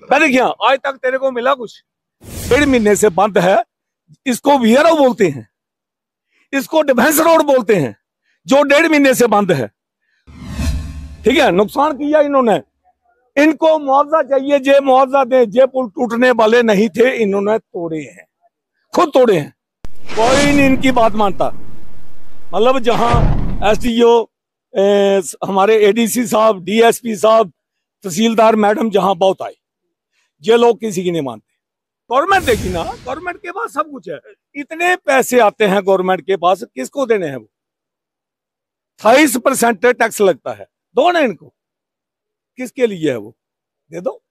मैंने क्या आज तक तेरे को मिला कुछ? 1.5 महीने से बंद है। इसको वीआरओ बोलते हैं, इसको डिफेंस रोड बोलते हैं, जो 1.5 महीने से बंद है। ठीक है, नुकसान किया इन्होंने, इनको मुआवजा चाहिए, जे मुआवजा दे। जे पुल टूटने वाले नहीं थे, इन्होंने तोड़े हैं, खुद तोड़े हैं। कोई नहीं इनकी बात मानता। मतलब जहां एसडीओ, हमारे एडीसी साहब, डीएसपी साहब, तहसीलदार मैडम जहां बहुत आए, ये लोग किसी की नहीं मानते। गवर्नमेंट देखी ना, गवर्नमेंट के पास सब कुछ है, इतने पैसे आते हैं गवर्नमेंट के पास, किसको देने हैं? वो 28% टैक्स लगता है, दो ना इनको। किसके लिए है वो? दे दो।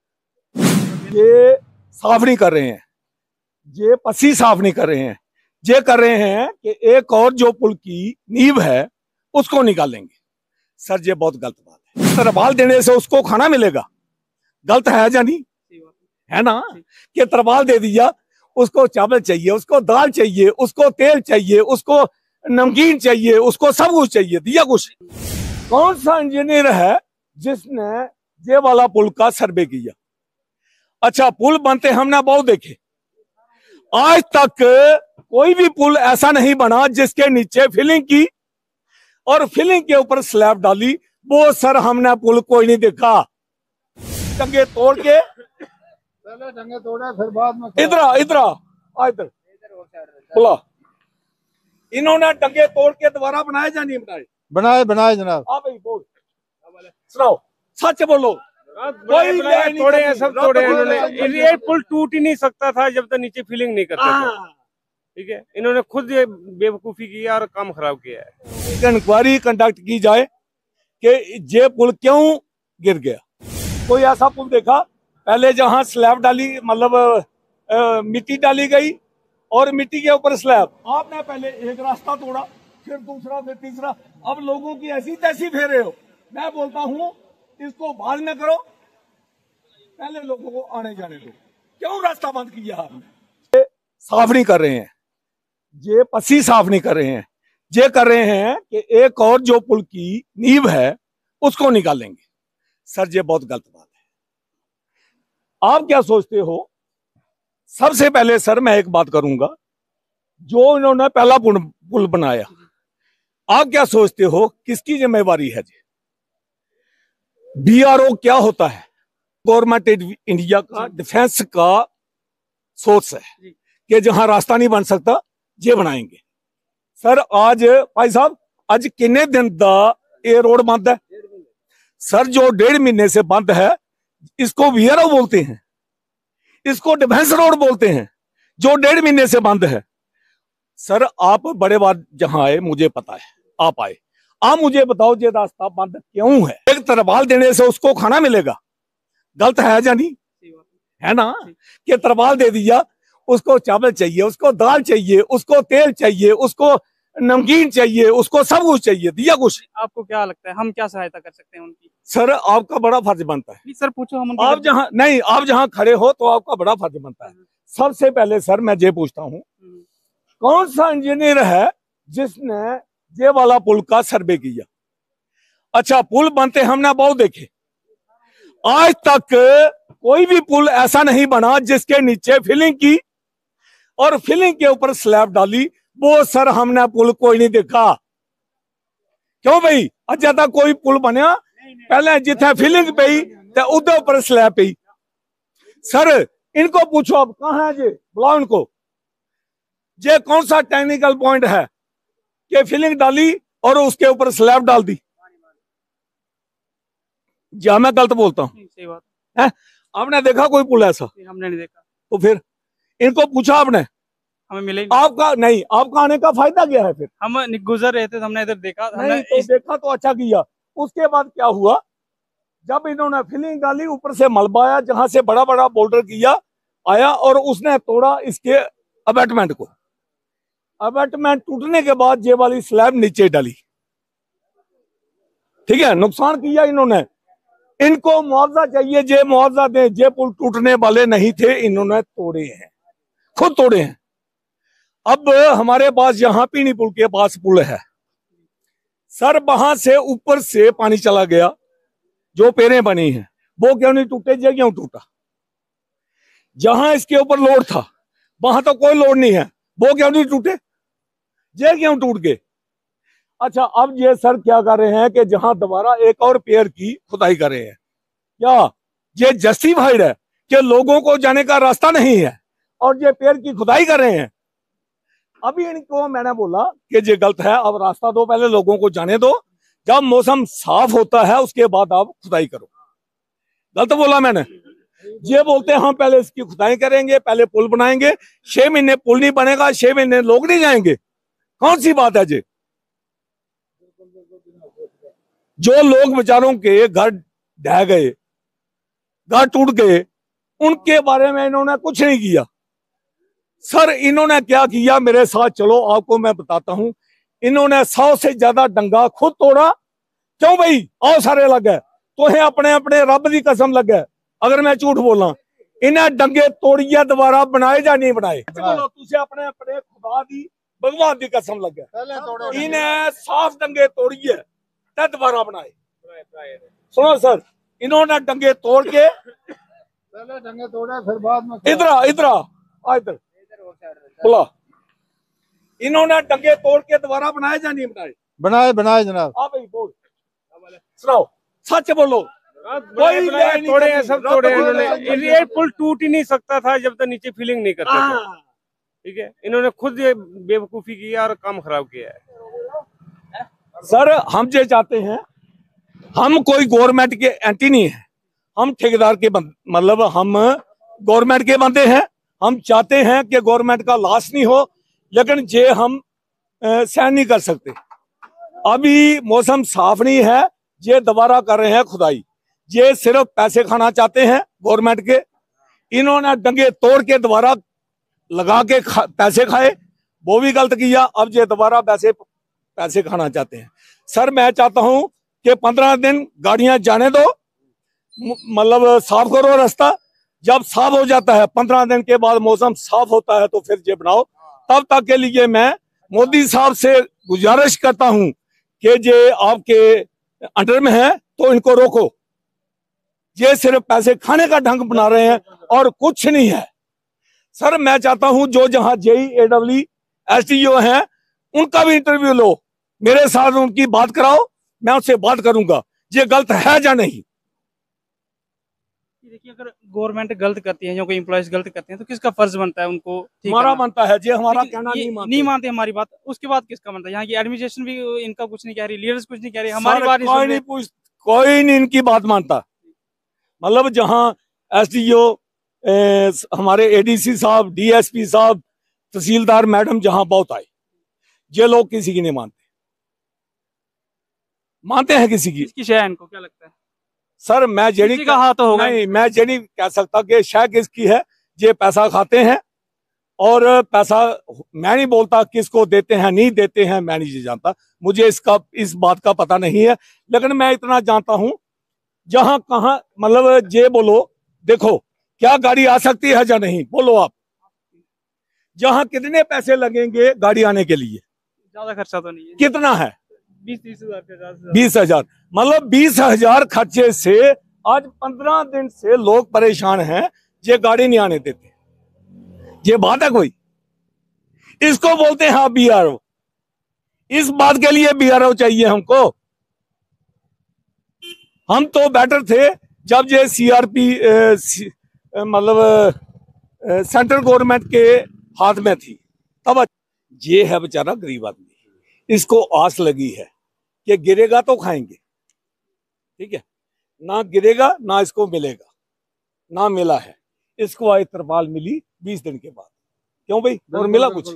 ये साफ नहीं कर रहे हैं, ये पसी साफ नहीं कर रहे हैं, ये कर रहे हैं कि एक और जो पुल की नींव है उसको निकालेंगे। सर ये बहुत गलत बात है। तरपाल देने से उसको खाना मिलेगा, गलत है या नहीं? है ना? कि तरपाल दे दिया, उसको चावल चाहिए, उसको दाल चाहिए, उसको तेल चाहिए, उसको नमकीन चाहिए, उसको सब कुछ चाहिए, दिया कुछ? कौन सा इंजीनियर है जिसने ये वाला पुल का सर्वे किया? अच्छा, पुल बनते हमने बहुत देखे, आज तक कोई भी पुल ऐसा नहीं बना जिसके नीचे फिलिंग की और फिलिंग के ऊपर स्लैब डाली। वो सर हमने पुल कोई नहीं देखा। टंगे तोड़ के पहले टंगे तोड़े, फिर बाद में इधर बोला, इन्होंने टंगे तोड़ के दोबारा बनाए या नहीं बनाए? बनाए जनाब। हाँ भाई बोल, सुनाओ, सच बोलो। तोड़े हैं, सब तोड़े हैं इन्होंने। ये पुल टूट ही नहीं सकता था जब तक नीचे फिलिंग नहीं करते थे। ठीक है, इन्होंने खुद ये बेवकूफी की और काम खराब किया है। इंक्वायरी कंडक्ट की जाए कि ये पुल क्यों गिर गया। कोई ऐसा पुल देखा पहले जहां स्लैब डाली, मतलब मिट्टी डाली गई और मिट्टी के ऊपर स्लैब? आपने पहले एक रास्ता तोड़ा, फिर दूसरा, फिर तीसरा, अब लोगों की ऐसी तैसी फेरे हो। मैं बोलता हूं इसको बाद में करो, पहले लोगों को आने जाने दो। क्यों रास्ता बंद किया आपने? साफ नहीं कर रहे हैं, ये पसी साफ नहीं कर रहे हैं, ये कर रहे हैं कि एक और जो पुल की नींव है उसको निकालेंगे। सर ये बहुत गलत बात है। आप क्या सोचते हो? सबसे पहले सर मैं एक बात करूंगा, जो इन्होंने पहला पुल बनाया, आप क्या सोचते हो किसकी जिम्मेवारी है? बीआरओ क्या होता है? गवर्नमेंट इंडिया का डिफेंस का सोर्स है कि जहां रास्ता नहीं बन सकता ये बनाएंगे। सर आज भाई साहब, आज कितने दिन दा ये रोड बंद है? सर जो 1.5 महीने से बंद है, इसको वीआरओ बोलते हैं, इसको डिफेंस रोड बोलते हैं, जो 1.5 महीने से बंद है। सर आप बड़े बार जहां आए, मुझे पता है आप आए, आप मुझे बताओ ये रास्ता बंद क्यों है? एक तरपाल देने से उसको खाना मिलेगा, गलत है या नहीं? है ना? कि तरपाल दे दिया, उसको चावल चाहिए, उसको दाल चाहिए, उसको तेल चाहिए, उसको नमकीन चाहिए, उसको सब कुछ चाहिए, दिया कुछ? आपको क्या लगता है हम क्या सहायता कर सकते हैं उनकी? सर आपका बड़ा फर्ज बनता है। सर पूछो, हम आप जहां नहीं, आप जहां खड़े हो तो आपका बड़ा फर्ज बनता है। सबसे पहले सर मैं ये पूछता हूं, कौन सा इंजीनियर है जिसने ये वाला पुल का सर्वे किया? अच्छा, पुल बनते हमने बहुत देखे, आज तक कोई भी पुल ऐसा नहीं बना जिसके नीचे फिलिंग की और फिलिंग के ऊपर स्लैब डाली। वो सर हमने पुल कोई नहीं देखा। क्यों भाई? अजय तक कोई पुल बनया पहले जिथे फिलिंग पई ते उदे ऊपर स्लैब पई। सर इनको पूछो, अब कहां है जी, बुलाओ इनको। ये कौन सा टेक्निकल पॉइंट है कि फिलिंग डाली और उसके ऊपर स्लैब डाल दी? क्या मैं गलत बोलता हूँ? सही बात है। आपने देखा कोई पुल ऐसा? हमने नहीं देखा। तो फिर इनको पूछा आपने? हमें मिले आपका नहीं, आपका आने का फायदा क्या है? फिर हम गुजर रहे थे तो हमने इधर देखा। हमने देखा तो अच्छा किया। उसके बाद क्या हुआ, जब इन्होंने फिलिंग डाली, ऊपर से मलबा आया, जहां से बड़ा बड़ा बोल्डर किया आया और उसने तोड़ा इसके अबैटमेंट को। अबैटमेंट टूटने के बाद ये वाली स्लैब नीचे डाली। ठीक है, नुकसान किया इन्होंने, इनको मुआवजा चाहिए, जे मुआवजा दे। जे पुल टूटने वाले नहीं थे, इन्होंने तोड़े हैं, खुद तोड़े हैं। अब हमारे पास यहाँ पीनी पुल के पास पुल है सर, वहां से ऊपर से पानी चला गया, जो पेरें बनी हैं वो क्यों नहीं टूटे? ये क्यों टूटा? जहां इसके ऊपर लोड था वहां तो कोई लोड नहीं है, वो क्यों नहीं टूटे, ये क्यों टूट गए? अच्छा, अब ये सर क्या कर रहे हैं कि जहां दोबारा एक और पेयर की खुदाई कर रहे हैं, क्या ये जस्टिफाइड है कि लोगों को जाने का रास्ता नहीं है और ये पेड़ की खुदाई कर रहे हैं? अभी इनको मैंने बोला कि ये गलत है, अब रास्ता दो, पहले लोगों को जाने दो, जब मौसम साफ होता है उसके बाद आप खुदाई करो। गलत बोला मैंने? ये बोलते हैं हम पहले इसकी खुदाई करेंगे, पहले पुल बनाएंगे, 6 महीने पुल नहीं बनेगा, 6 महीने लोग नहीं जाएंगे, कौन सी बात है जी? जो लोग बेचारों के घर ढह गए, घर टूट गए, उनके बारे में इन्होंने कुछ नहीं किया। सर इन्होंने क्या किया, मेरे साथ चलो आपको मैं बताता हूं। इन्होंने 100 से ज्यादा डंगा खुद तोड़ा। क्यों भाई? आओ सारे लग गए तो है अपने अपने रब की कसम लग गए, अगर मैं झूठ बोला। इन्हें डंगे तोड़िए दोबारा बनाए या नहीं बनाए? बोलो तुझे अपने अपने खुदा दी भगवान की कसम लग गए, इन्हें साफ डंगे तोड़िए तब दोबारा बनाए। सुनो सर, इन्होंने डंगे तोड़ के पहले डंगे तोड़े फिर बाद में इधर इधर बोला, इन्होंने डंगे तोड़ के दोबारा बनाए या नहीं बनाए? बनाए बनाए जनाब। हाँ भाई बोल, सुनाओ, सच बोलो। बनाए तोड़े हैं, सब तोड़े हैं इन्होंने। ये पुल टूट ही नहीं सकता था जब तक नीचे फीलिंग नहीं करते थे, ठीक है। इन्होंने खुद ये बेवकूफी की और काम खराब किया है। सर हम ये चाहते हैं, हम कोई गवर्नमेंट के एंटी नहीं है, हम ठेकेदार के मतलब हम गवर्नमेंट के बंदे हैं। हम चाहते हैं कि गवर्नमेंट का लॉस नहीं हो, लेकिन ये हम सहन नहीं कर सकते। अभी मौसम साफ नहीं है, ये दोबारा कर रहे हैं खुदाई, ये सिर्फ पैसे खाना चाहते हैं गवर्नमेंट के। इन्होंने डंगे तोड़ के दोबारा लगा के पैसे खाए, वो भी गलत किया। अब ये दोबारा पैसे खाना चाहते हैं। सर मैं चाहता हूं कि 15 दिन गाड़ियां जाने दो, मतलब साफ करो रास्ता। जब साफ हो जाता है 15 दिन के बाद मौसम साफ होता है तो फिर ये बनाओ। तब तक के लिए मैं मोदी साहब से गुजारिश करता हूं कि ये आपके अंडर में है तो इनको रोको। ये सिर्फ पैसे खाने का ढंग बना रहे हैं और कुछ नहीं है। सर मैं चाहता हूं जो जहां JEE SDO हैं उनका भी इंटरव्यू लो, मेरे साथ उनकी बात कराओ, मैं उससे बात करूंगा ये गलत है या नहीं। देखिए, अगर गवर्नमेंट गलत करती है, जो कोई एम्प्लॉयज गलत करते हैं, तो किसका फर्ज बनता है उनको ठीक हमारा करना? बनता है, ये हमारा लेकिन कहना ये नहीं मानते हमारी बात। उसके बाद किसका बनता है? यहाँ की एडमिनिस्ट्रेशन भी इनका कुछ नहीं कह रही, लीडर्स कुछ नहीं कह रही, हमारी बात कोई नहीं इनकी बात मानता। मतलब जहां SDO हमारे ADC साहब, DSP साहब, तहसीलदार मैडम जहां बहुत आए, ये लोग किसी की नहीं मानते हैं किसी की। किसकी शय इनको क्या लगता है? सर मैं जेडी किसी का हाथ तो होगा नहीं, मैं जेडी कह सकता कि शायद किसकी है। ये पैसा खाते हैं और पैसा मैं नहीं बोलता किसको देते हैं नहीं देते हैं, मैं नहीं जानता, मुझे इस बात का पता नहीं है। लेकिन मैं इतना जानता हूं जहां कहां मतलब ये बोलो, देखो क्या गाड़ी आ सकती है या नहीं, बोलो आप। जहां कितने पैसे लगेंगे गाड़ी आने के लिए? ज्यादा खर्चा तो नहीं है। कितना है? 20-30 हजार, 20,000। मतलब 20,000 खर्चे से आज 15 दिन से लोग परेशान हैं, ये गाड़ी नहीं आने देते। ये बात है कोई? इसको बोलते हैं BRO। इस बात के लिए BRO चाहिए हमको। हम तो बेटर थे जब ये CRP मतलब सेंट्रल गवर्नमेंट के हाथ में थी तब। ये है बेचारा गरीब आदमी, इसको आस लगी है कि गिरेगा तो खाएंगे, ठीक है, ना गिरेगा ना इसको मिलेगा, ना मिला है इसको। आज तरपाल मिली 20 दिन के बाद, क्यों भाई? और मिला कुछ?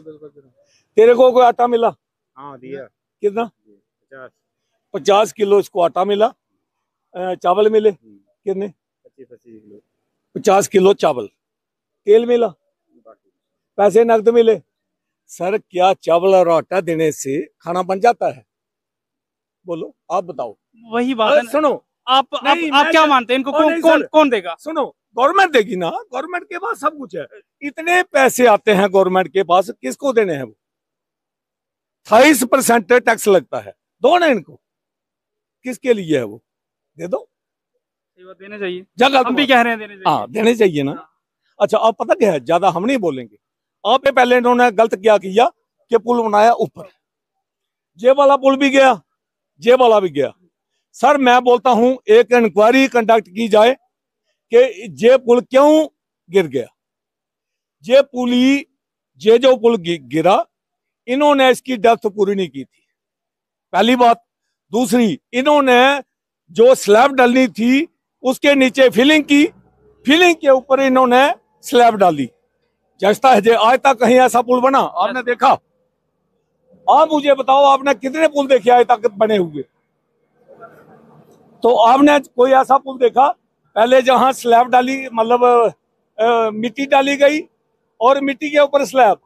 तेरे को कोई आटा मिला? हाँ दिया। कितना? 50 किलो इसको आटा मिला। चावल मिले कितने? 50 किलो चावल। तेल मिला? पैसे नकद मिले? सर क्या चावल और आटा देने से खाना बन जाता है? बोलो आप बताओ। वही बात है। सुनो, आप क्या मानते हैं इनको कौन देगा? सुनो, गवर्नमेंट देगी ना, गवर्नमेंट के पास सब कुछ है। इतने पैसे आते हैं गवर्नमेंट के पास, किसको देने हैं? वो 28% टैक्स लगता है, दो ना इनको। किसके लिए है वो? दे दो, देने चाहिए। जगह हम भी कह रहे हैं देने चाहिए। हाँ देने चाहिए ना। अच्छा अब पता क्या है, ज्यादा हम नहीं बोलेंगे। आप पे पहले इन्होंने गलत क्या किया कि पुल बनाया ऊपर, ये वाला पुल भी गया, ये वाला भी गया। सर मैं बोलता हूं एक इंक्वायरी कंडक्ट की जाए कि ये पुल क्यों गिर गया। ये पुली ये जो पुल गिरा, इन्होंने इसकी डेप्थ पूरी नहीं की थी, पहली बात। दूसरी, इन्होंने जो स्लैब डालनी थी उसके नीचे फिलिंग की, फिलिंग के ऊपर इन्होंने स्लैब डाली। जैसा है आज तक कहीं ऐसा पुल बना आपने देखा? आप मुझे बताओ, आपने कितने पुल देखे आज तक बने हुए? तो आपने कोई ऐसा पुल देखा पहले जहां स्लैब डाली, मतलब मिट्टी डाली गई और मिट्टी के ऊपर स्लैब?